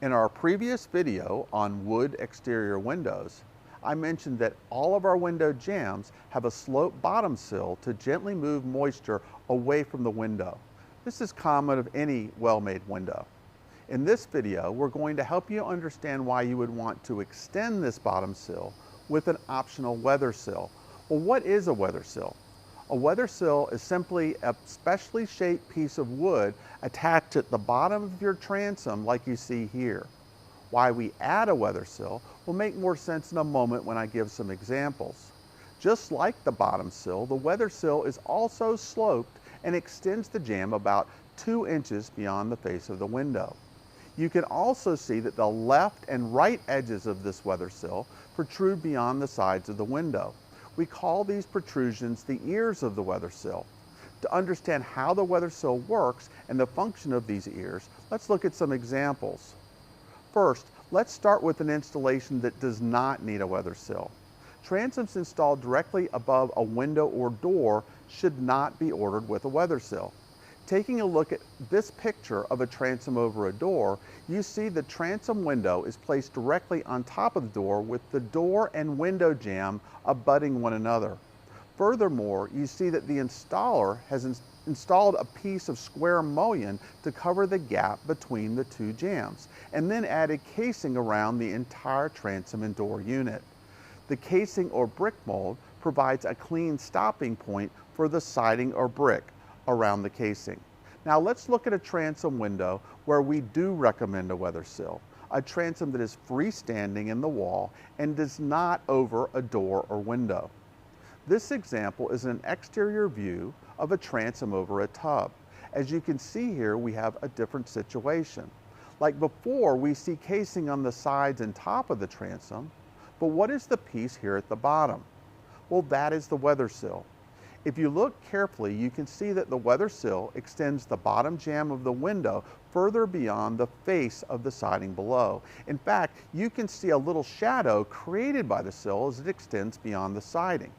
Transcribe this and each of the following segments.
In our previous video on wood exterior windows, I mentioned that all of our window jambs have a sloped bottom sill to gently move moisture away from the window. This is common of any well-made window. In this video, we're going to help you understand why you would want to extend this bottom sill with an optional weather sill. Well, what is a weather sill? A weather sill is simply a specially shaped piece of wood attached at the bottom of your transom like you see here. Why we add a weather sill will make more sense in a moment when I give some examples. Just like the bottom sill, the weather sill is also sloped and extends the jamb about 2 inches beyond the face of the window. You can also see that the left and right edges of this weather sill protrude beyond the sides of the window. We call these protrusions the ears of the weather sill. To understand how the weather sill works and the function of these ears, let's look at some examples. First, let's start with an installation that does not need a weather sill. Transoms installed directly above a window or door should not be ordered with a weather sill. Taking a look at this picture of a transom over a door, you see the transom window is placed directly on top of the door with the door and window jamb abutting one another. Furthermore, you see that the installer has installed a piece of square mullion to cover the gap between the two jambs, and then added casing around the entire transom and door unit. The casing or brick mold provides a clean stopping point for the siding or brick around the casing. Now let's look at a transom window where we do recommend a weather sill, a transom that is freestanding in the wall and does not over a door or window. This example is an exterior view of a transom over a tub. As you can see here, we have a different situation. Like before, we see casing on the sides and top of the transom, but what is the piece here at the bottom? Well, that is the weather sill. If you look carefully, you can see that the weather sill extends the bottom jamb of the window further beyond the face of the siding below. In fact, you can see a little shadow created by the sill as it extends beyond the siding.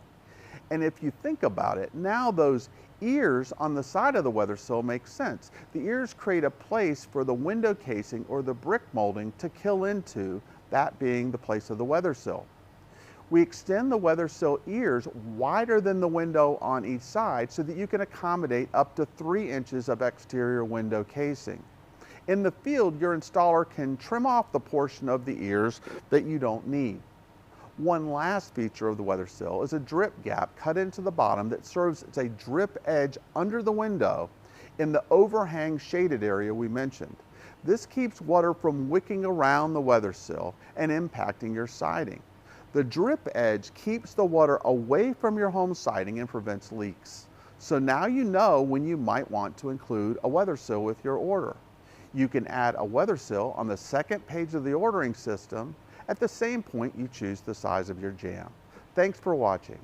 And if you think about it, now those ears on the side of the weather sill make sense. The ears create a place for the window casing or the brick molding to kill into, that being the place of the weather sill. We extend the weather sill ears wider than the window on each side so that you can accommodate up to 3 inches of exterior window casing. In the field, your installer can trim off the portion of the ears that you don't need. One last feature of the weather sill is a drip gap cut into the bottom that serves as a drip edge under the window in the overhang shaded area we mentioned. This keeps water from wicking around the weather sill and impacting your siding. The drip edge keeps the water away from your home siding and prevents leaks. So now you know when you might want to include a weather sill with your order. You can add a weather sill on the second page of the ordering system at the same point you choose the size of your jamb. Thanks for watching.